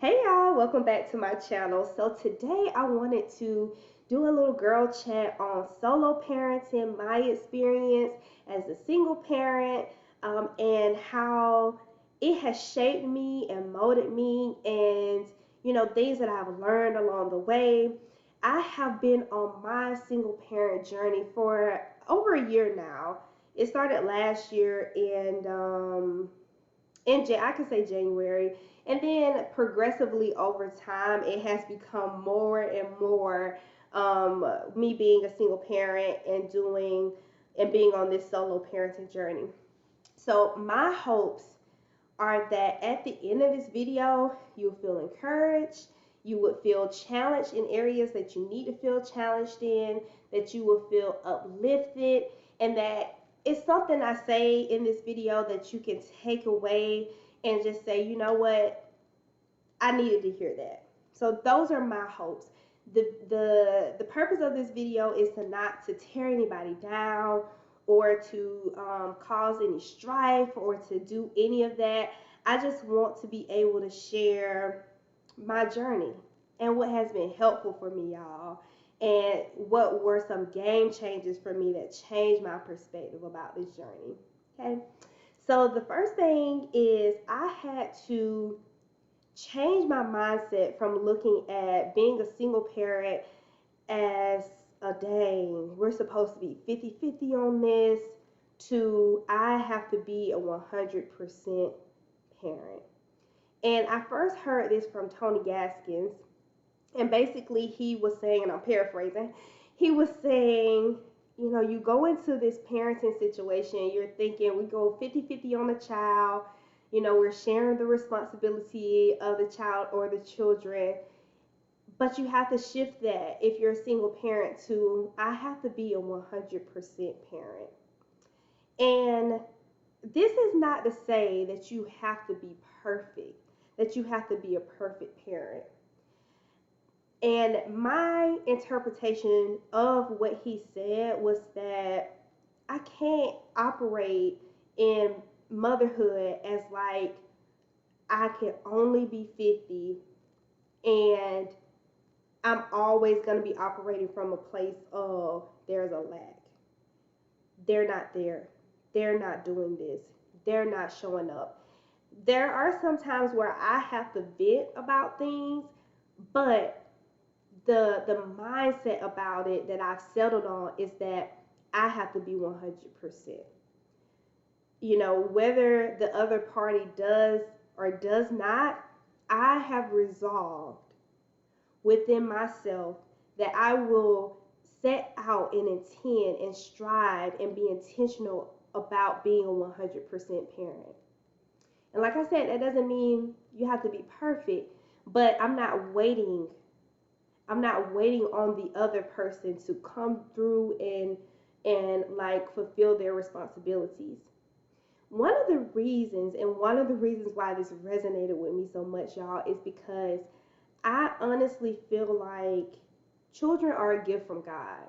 Hey y'all, welcome back to my channel. So today I wanted to do a little girl chat on solo parenting, my experience as a single parent, and how it has shaped me and molded me, and things that I've learned along the way. I have been on my single parent journey for over a year now. It started last year, and I can say January, and then progressively over time, it has become more and more me being a single parent and doing and being on this solo parenting journey. So my hopes are that at the end of this video, you'll feel encouraged, you would feel challenged in areas that you need to feel challenged in, that you will feel uplifted, and that it's something I say in this video that you can take away and just say, you know what, I needed to hear that. So those are my hopes. The purpose of this video is to not to tear anybody down or to cause any strife or to do any of that. I just want to be able to share my journey and what has been helpful for me, y'all, and what were some game changers for me that changed my perspective about this journey. Okay, so the first thing is I had to change my mindset from looking at being a single parent as a dang, we're supposed to be 50-50 on this, to I have to be a 100% parent. And I first heard this from Tony Gaskins, and basically he was saying, and I'm paraphrasing, he was saying, you go into this parenting situation, you're thinking we go 50-50 on the child, we're sharing the responsibility of the child or the children, but you have to shift that if you're a single parent to I have to be a 100% parent. And this is not to say that you have to be perfect, that you have to be a perfect parent. And my interpretation of what he said was that I can't operate in motherhood as like I can only be 50 and I'm always going to be operating from a place of there's a lack. They're not there. They're not doing this. They're not showing up. There are some times where I have to vent about things, but the mindset about it that I've settled on is that I have to be 100%. Whether the other party does or does not, I have resolved within myself that I will set out and intend and strive and be intentional about being a 100% parent. And like I said, that doesn't mean you have to be perfect, but I'm not waiting. I'm not waiting on the other person to come through and like fulfill their responsibilities. One of the reasons why this resonated with me so much, y'all, is because I honestly feel like children are a gift from God.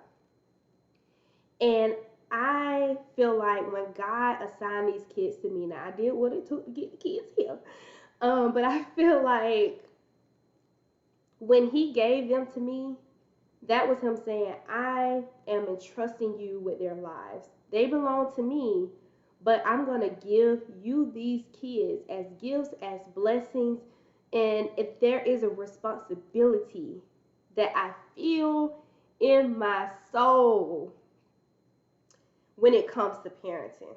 And I feel like when God assigned these kids to me, now I did what it took to get the kids here. But I feel like when He gave them to me, that was Him saying, I am entrusting you with their lives. They belong to me, but I'm going to give you these kids as gifts, as blessings. And if there is a responsibility that I feel in my soul when it comes to parenting,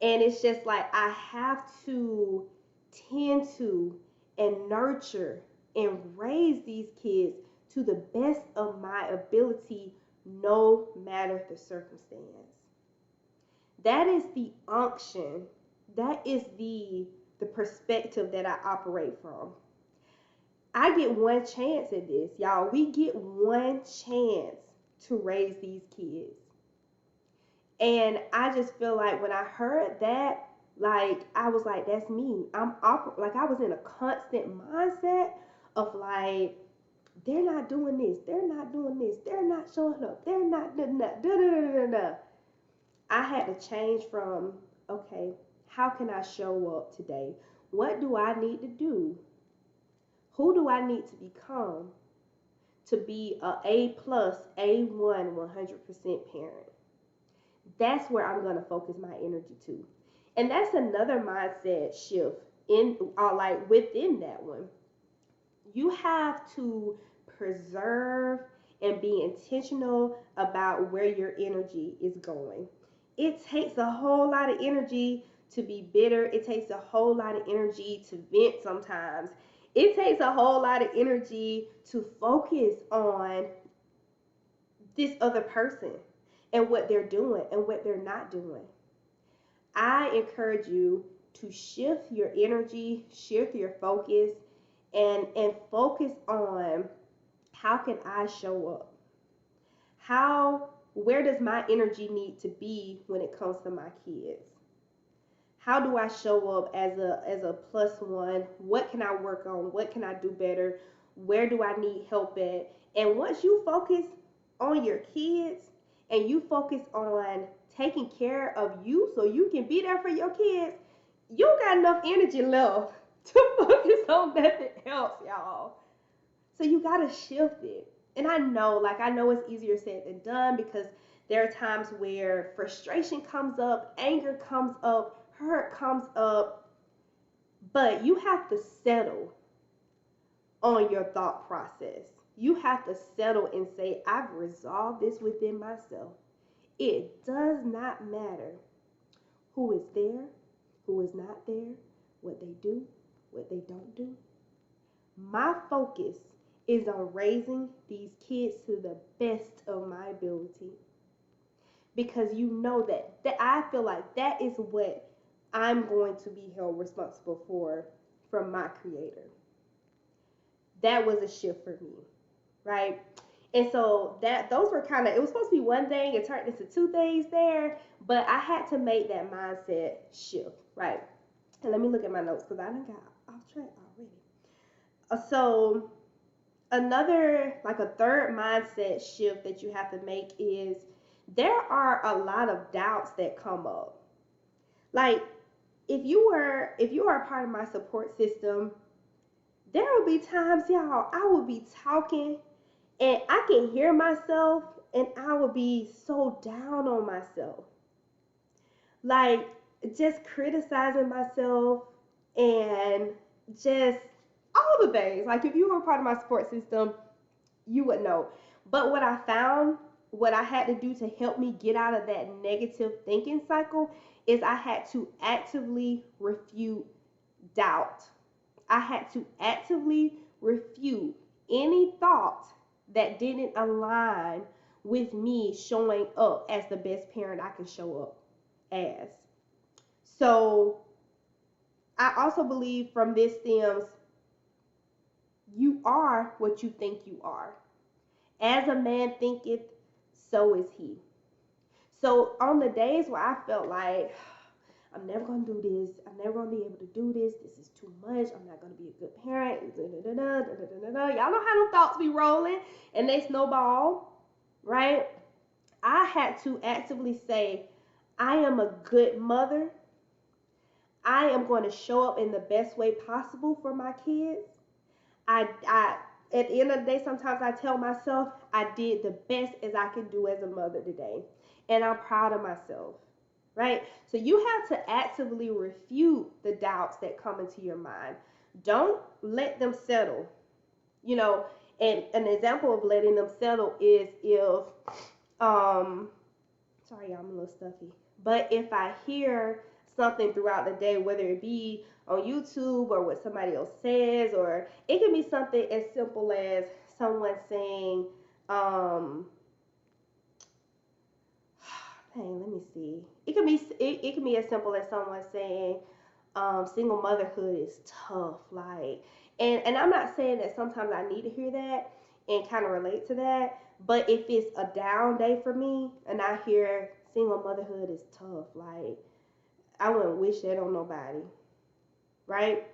and it's just like I have to tend to and nurture and raise these kids to the best of my ability, no matter the circumstance. That is the unction. That is the perspective that I operate from. I get one chance at this, y'all. We get one chance to raise these kids. And I just feel like when I heard that, like I was like, that's me. Like I was in a constant mindset of like, they're not doing this, they're not doing this, they're not showing up, they're not doing that, da da da da da. I had to change from, okay, how can I show up today? What do I need to do Who do I need to become to be A plus, A1, 100% parent? That's where I'm going to focus my energy to. And that's another mindset shift in like within that one. You have to preserve and be intentional about where your energy is going. It takes a whole lot of energy to be bitter. It takes a whole lot of energy to vent sometimes. It takes a whole lot of energy to focus on this other person and what they're doing and what they're not doing. I encourage you to shift your energy, shift your focus, and focus on how can I show up? How where does my energy need to be when it comes to my kids? How do I show up as a plus one? What can I work on? What can I do better? Where do I need help at? And once you focus on your kids and you focus on taking care of you so you can be there for your kids, you got enough energy left to focus on nothing else, y'all. So you gotta shift it. And I know it's easier said than done because there are times where frustration comes up, anger comes up, hurt comes up, but you have to settle on your thought process. You have to settle and say, I've resolved this within myself. It does not matter who is there, who is not there, what they do, what they don't do. My focus is on raising these kids to the best of my ability. Because you know that I feel like that is what I'm going to be held responsible for from my creator. That was a shift for me, right? And so that those were kind of, it was supposed to be one thing, it turned into two things there, but I had to make that mindset shift, right? And let me look at my notes because I done got off track already. So another, like a third mindset shift that you have to make is there are a lot of doubts that come up. Like if you are a part of my support system, there will be times, y'all, I will be talking and I can hear myself and I will be so down on myself. Like just criticizing myself and just all the things. Like if you were part of my support system, you would know. But what I found, what I had to do to help me get out of that negative thinking cycle is I had to actively refute doubt. I had to actively refute any thought that didn't align with me showing up as the best parent I can show up as. So I also believe from this stems you are what you think you are. As a man thinketh, so is he. So on the days where I felt like I'm never gonna do this, I'm never gonna be able to do this, this is too much, I'm not gonna be a good parent, y'all know how them thoughts be rolling and they snowball, right? I had to actively say, I am a good mother. I am going to show up in the best way possible for my kids. I at the end of the day, sometimes I tell myself I did the best as I can do as a mother today. And I'm proud of myself, right? So you have to actively refute the doubts that come into your mind. Don't let them settle. You know, and an example of letting them settle is if, sorry, I'm a little stuffy, but if I hear something throughout the day, whether it be on YouTube or what somebody else says, or it can be something as simple as someone saying, let me see. It can be as simple as someone saying, single motherhood is tough, like, and I'm not saying that sometimes I need to hear that and kind of relate to that, but if it's a down day for me and I hear single motherhood is tough, like, I wouldn't wish that on nobody, right?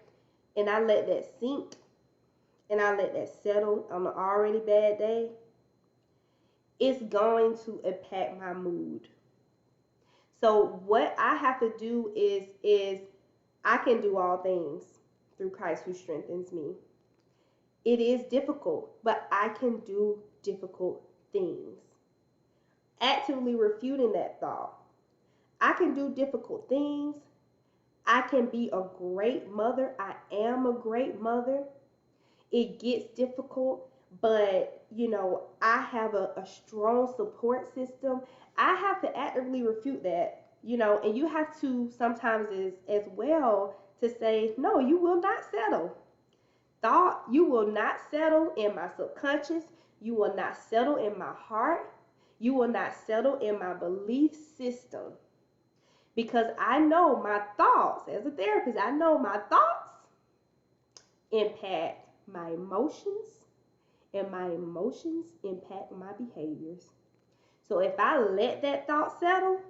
And I let that sink and I let that settle on an already bad day, it's going to impact my mood. So what I have to do is I can do all things through Christ who strengthens me. It is difficult, but I can do difficult things. Actively refuting that thought. I can do difficult things. I can be a great mother. I am a great mother. It gets difficult, but I have a strong support system. I have to actively refute that, and you have to sometimes as well to say, no, you will not settle. Thought, you will not settle in my subconscious. You will not settle in my heart. You will not settle in my belief system. Because I know my thoughts, as a therapist, I know my thoughts impact my emotions, and my emotions impact my behaviors. So if I let that thought settle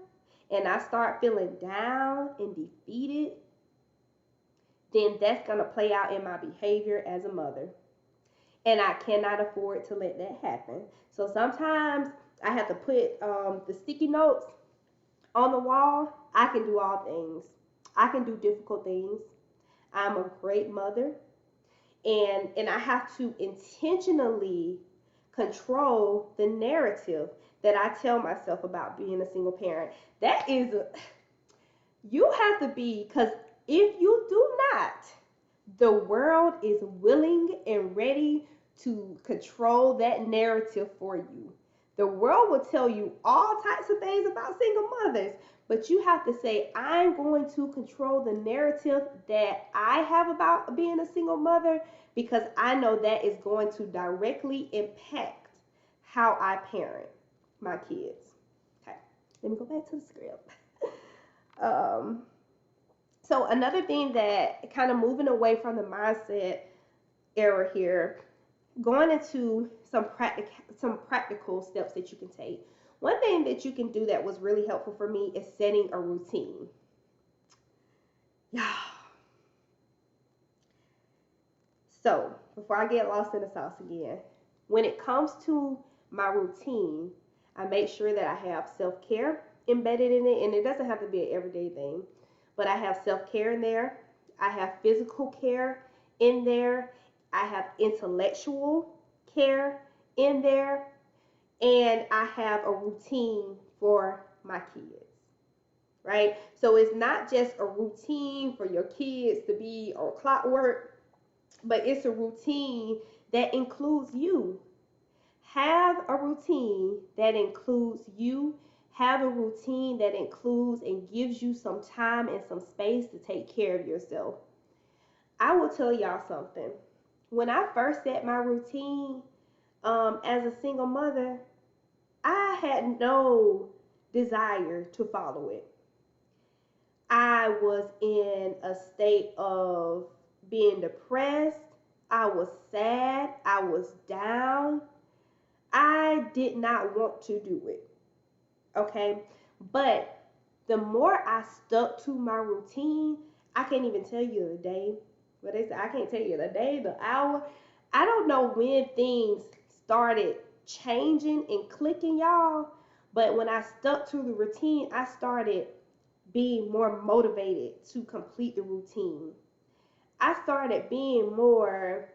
and I start feeling down and defeated, then that's going to play out in my behavior as a mother. And I cannot afford to let that happen. So sometimes I have to put the sticky notes on the wall. I can do all things. I can do difficult things. I'm a great mother. And I have to intentionally control the narrative that I tell myself about being a single parent. That is you have to be, because if you do not, the world is willing and ready to control that narrative for you. The world will tell you all types of things about single mothers, but you have to say, I'm going to control the narrative that I have about being a single mother, because I know that is going to directly impact how I parent my kids. Okay, let me go back to the script. um, so another thing that kind of moving away from the mindset era here, going into some practical steps that you can take. One thing that you can do that was really helpful for me is setting a routine. Yeah. So before I get lost in the sauce again, when it comes to my routine, I make sure that I have self-care embedded in it, and it doesn't have to be an everyday thing, but I have self-care in there. I have physical care in there. I have intellectual care in there, and I have a routine for my kids, right? So it's not just a routine for your kids to be on clockwork, but it's a routine that includes you. Have a routine that includes you. Have a routine that includes and gives you some time and some space to take care of yourself. I will tell y'all something. When I first set my routine as a single mother, I had no desire to follow it. I was in a state of being depressed. I was sad. I was down. I did not want to do it. Okay. But the more I stuck to my routine, I can't even tell you the day. But I can't tell you the day, the hour. I don't know when things started changing and clicking, y'all. But when I stuck to the routine, I started being more motivated to complete the routine. I started being more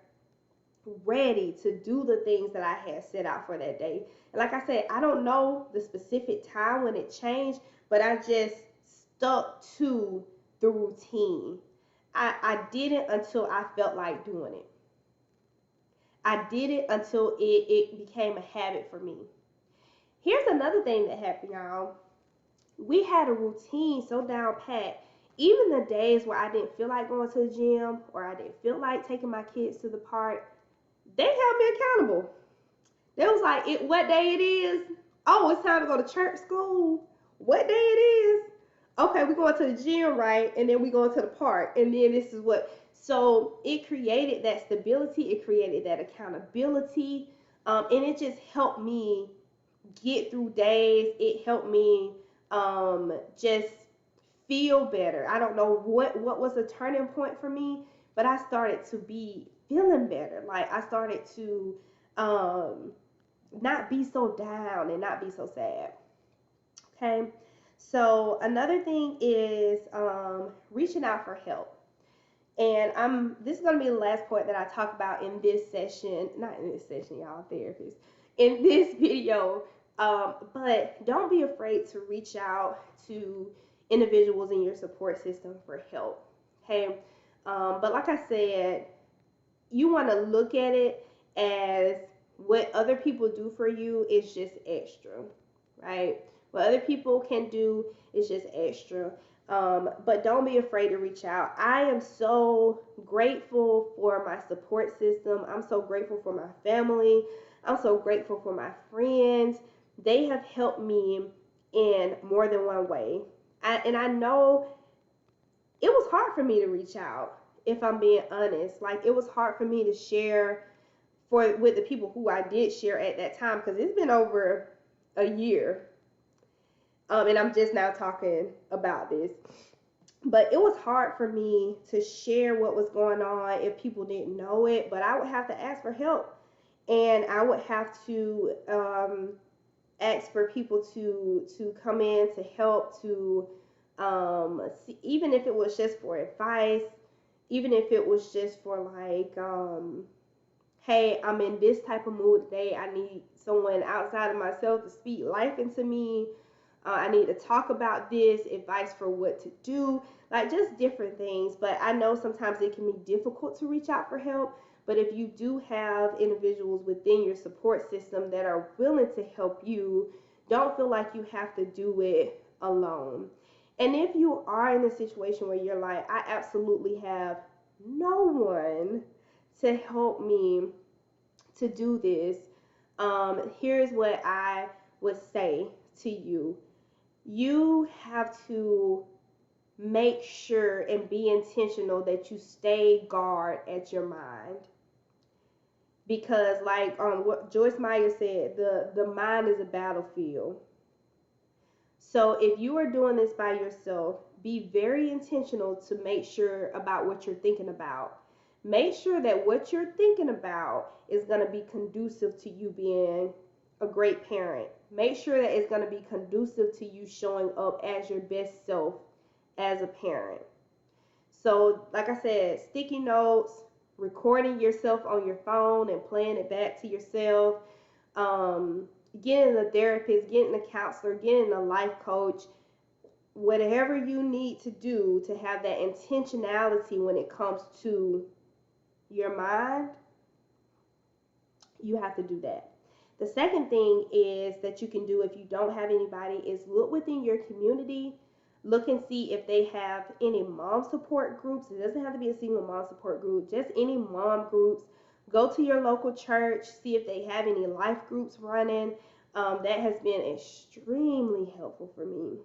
ready to do the things that I had set out for that day. And like I said, I don't know the specific time when it changed, but I just stuck to the routine. I did it until I felt like doing it. I did it until it became a habit for me. Here's another thing that happened, y'all. We had a routine so down pat. Even the days where I didn't feel like going to the gym or I didn't feel like taking my kids to the park, they held me accountable. They was like, what day it is? Oh, it's time to go to church, school. What day it is? Okay, we're going to the gym, right? And then we're going to the park. And then this is what. So it created that stability. It created that accountability. And it just helped me get through days. It helped me just feel better. I don't know what was a turning point for me, but I started to be feeling better. Like I started to not be so down and not be so sad. Okay. So another thing is reaching out for help. And this is gonna be the last point that I talk about in this session, not in this session, y'all therapists, in this video. But don't be afraid to reach out to individuals in your support system for help. Okay. But like I said, you want to look at it as what other people do for you is just extra, right? What other people can do is just extra. But don't be afraid to reach out. I am so grateful for my support system. I'm so grateful for my family. I'm so grateful for my friends. They have helped me in more than one way. And I know it was hard for me to reach out, if I'm being honest. Like, it was hard for me to share with the people who I did share at that time, because it's been over a year. And I'm just now talking about this. But it was hard for me to share what was going on if people didn't know it. But I would have to ask for help, and I would have to ask for people to come in to help, to see, even if it was just for advice, even if it was just for like, hey, I'm in this type of mood today. I need someone outside of myself to speak life into me. I need to talk about this, advice for what to do, like just different things. But I know sometimes it can be difficult to reach out for help. But if you do have individuals within your support system that are willing to help you, don't feel like you have to do it alone. And if you are in a situation where you're like, I absolutely have no one to help me to do this, here's what I would say to you. You have to make sure and be intentional that you stay guard at your mind, because like what Joyce Meyer said, the mind is a battlefield. So if you are doing this by yourself, be very intentional to make sure about what you're thinking about. Make sure that what you're thinking about is going to be conducive to you being a great parent. Make sure that it's going to be conducive to you showing up as your best self as a parent. So, like I said, sticky notes, recording yourself on your phone and playing it back to yourself, um, getting a therapist, getting a counselor, getting a life coach, whatever you need to do to have that intentionality when it comes to your mind, you have to do that. The second thing is that you can do if you don't have anybody is look within your community. Look and see if they have any mom support groups. It doesn't have to be a single mom support group, just any mom groups. Go to your local church, see if they have any life groups running. That has been extremely helpful for me.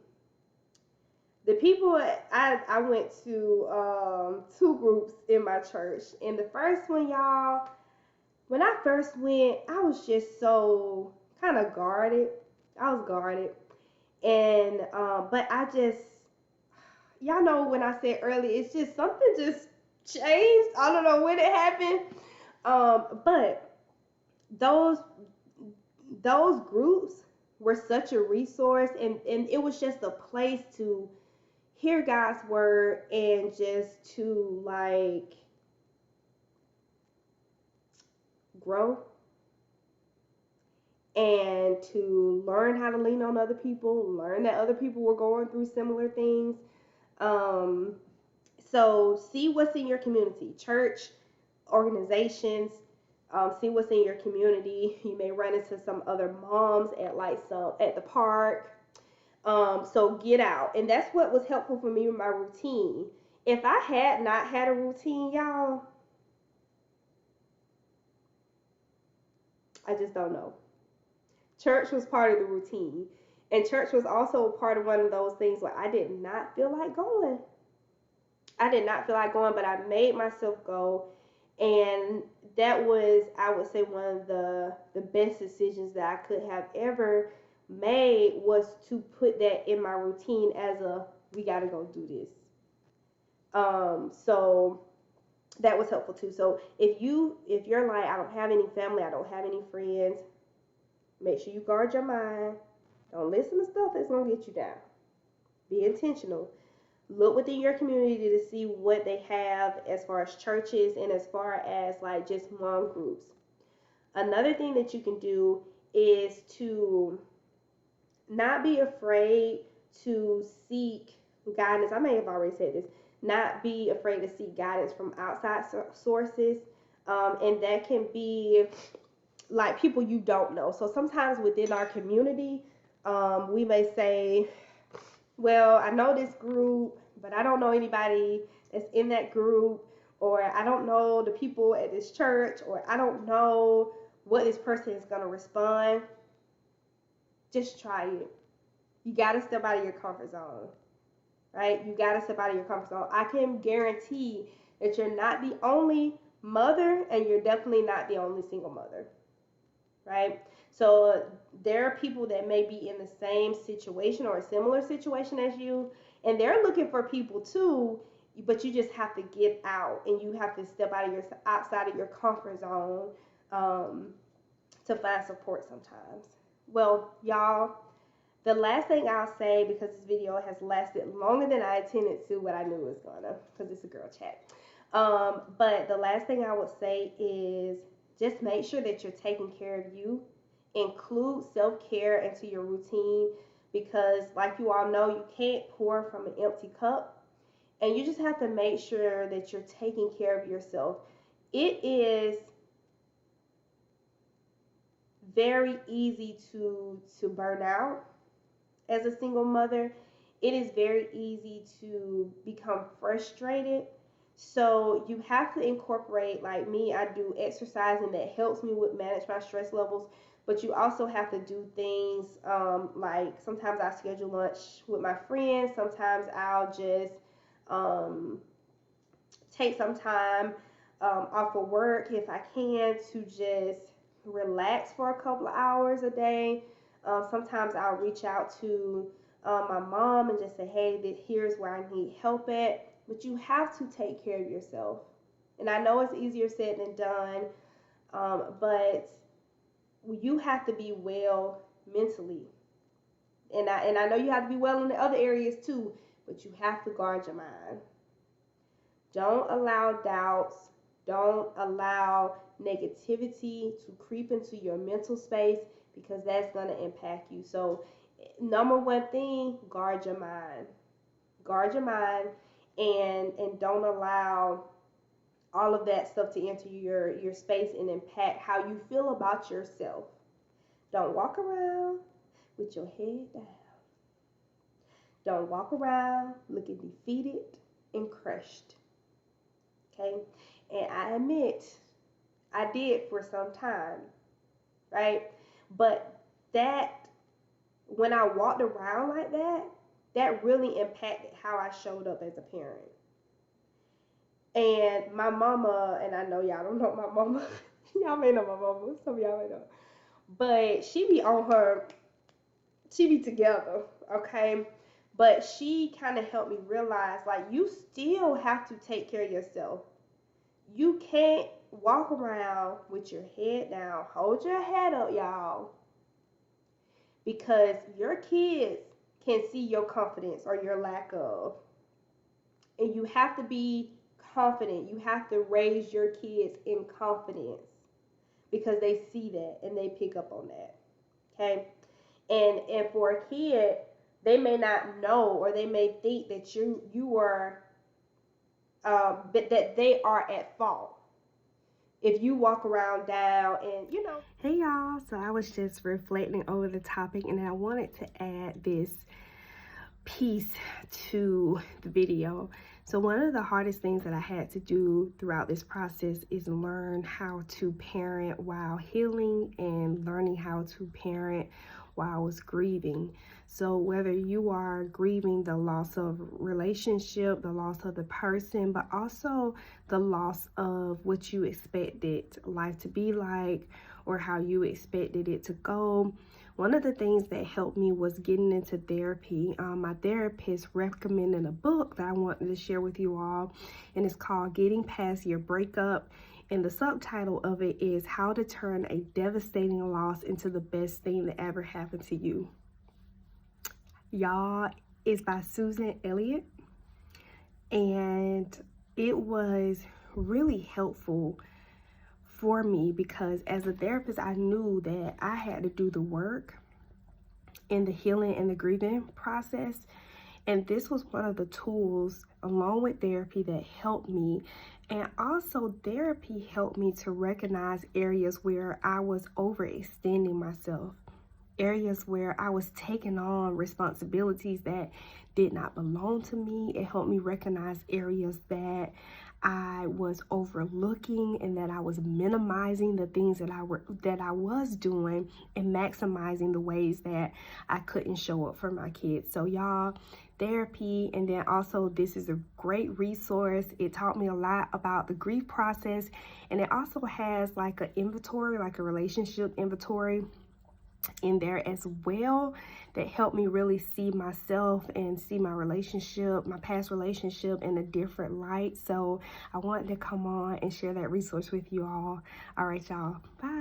The people I went to two groups in my church, and the first one, y'all, when I first went, I was just so kind of guarded. I was guarded, and but I just, y'all know when I said earlier, it's just something just changed. I don't know when it happened, but those those groups were such a resource, and it was just a place to hear God's word and just to like grow and to learn how to lean on other people, learn that other people were going through similar things. Um, so see what's in your community, church, organizations. See what's in your community. You may run into some other moms at like some at the park. So get out, and that's what was helpful for me with my routine. If I had not had a routine, y'all, I just don't know. Church was part of the routine, and church was also part of one of those things where I did not feel like going. I did not feel like going, but I made myself go, and that was, I would say, one of the best decisions that I could have ever made, was to put that in my routine as a we got to go do this. So that was helpful too. So if you're like, I don't have any family, I don't have any friends, make sure you guard your mind. Don't listen to stuff that's gonna get you down. Be intentional. Look within your community to see what they have as far as churches and as far as like just mom groups. Another thing that you can do is to not be afraid to seek guidance. I may have already said this. Not be afraid to seek guidance from outside sources. And that can be like people you don't know. So sometimes within our community, we may say, well, I know this group, but I don't know anybody that's in that group, or I don't know the people at this church, or I don't know what this person is going to respond. Just try it. You got to step out of your comfort zone, right? You got to step out of your comfort zone. I can guarantee that you're not the only mother, and you're definitely not the only single mother, right? So there are people that may be in the same situation or a similar situation as you, and they're looking for people too, but you just have to get out and you have to step out of your outside of your comfort zone um, to find support sometimes. Well, y'all, the last thing I'll say, because this video has lasted longer than I intended to, what I knew it was gonna, because it's a girl chat. But the last thing I would say is just make sure that you're taking care of you. Include self-care into your routine, because like you all know, you can't pour from an empty cup, and you just have to make sure that you're taking care of yourself. It is very easy to burn out as a single mother. It is very easy to become frustrated. So you have to incorporate, like me, I do exercising that helps me with manage my stress levels. But you also have to do things like sometimes I schedule lunch with my friends. Sometimes I'll just um, take some time off of work if I can to just relax for a couple of hours a day. Sometimes I'll reach out to my mom and just say, hey, here's where I need help at. But you have to take care of yourself. And I know it's easier said than done, but you have to be well mentally. And I know you have to be well in the other areas too, but you have to guard your mind. Don't allow doubts. Don't allow negativity to creep into your mental space, because that's going to impact you. So, number one thing, guard your mind. Guard your mind, and don't allow all of that stuff to enter your space and impact how you feel about yourself. Don't walk around with your head down. Don't walk around looking defeated and crushed. Okay? And I admit, I did for some time, right? But that, when I walked around like that, that really impacted how I showed up as a parent. And my mama, and I know y'all don't know my mama, y'all may know my mama, some of y'all may know, but she be together, okay? But she kind of helped me realize, like, you still have to take care of yourself. You can't walk around with your head down. Hold your head up, y'all. Because your kids can see your confidence or your lack of. And you have to be confident. You have to raise your kids in confidence, because they see that and they pick up on that. Okay? And for a kid, they may not know, or they may think that you are that they are at fault if you walk around down and Hey y'all, so I was just reflecting over the topic, and I wanted to add this piece to the video. So one of the hardest things that I had to do throughout this process is learn how to parent while healing, and learning how to parent while I was grieving. So whether you are grieving the loss of relationship, the loss of the person, but also the loss of what you expected life to be like, or how you expected it to go, one of the things that helped me was getting into therapy. My therapist recommended a book that I wanted to share with you all, and it's called Getting Past Your Breakup. And the subtitle of it is How to Turn a Devastating Loss into the Best Thing That Ever Happened to You. Y'all, it's by Susan Elliott. And it was really helpful for me because as a therapist, I knew that I had to do the work in the healing and the grieving process. And this was one of the tools, along with therapy, that helped me. And also, therapy helped me to recognize areas where I was overextending myself, areas where I was taking on responsibilities that did not belong to me. It helped me recognize areas that I was overlooking and that I was minimizing the things that I was doing and maximizing the ways that I couldn't show up for my kids. So y'all, therapy, and then also this is a great resource. It taught me a lot about the grief process, and it also has like an inventory, like a relationship inventory in there as well, that helped me really see myself and see my relationship, my past relationship, in a different light. So I wanted to come on and share that resource with you all. All right, y'all. Bye.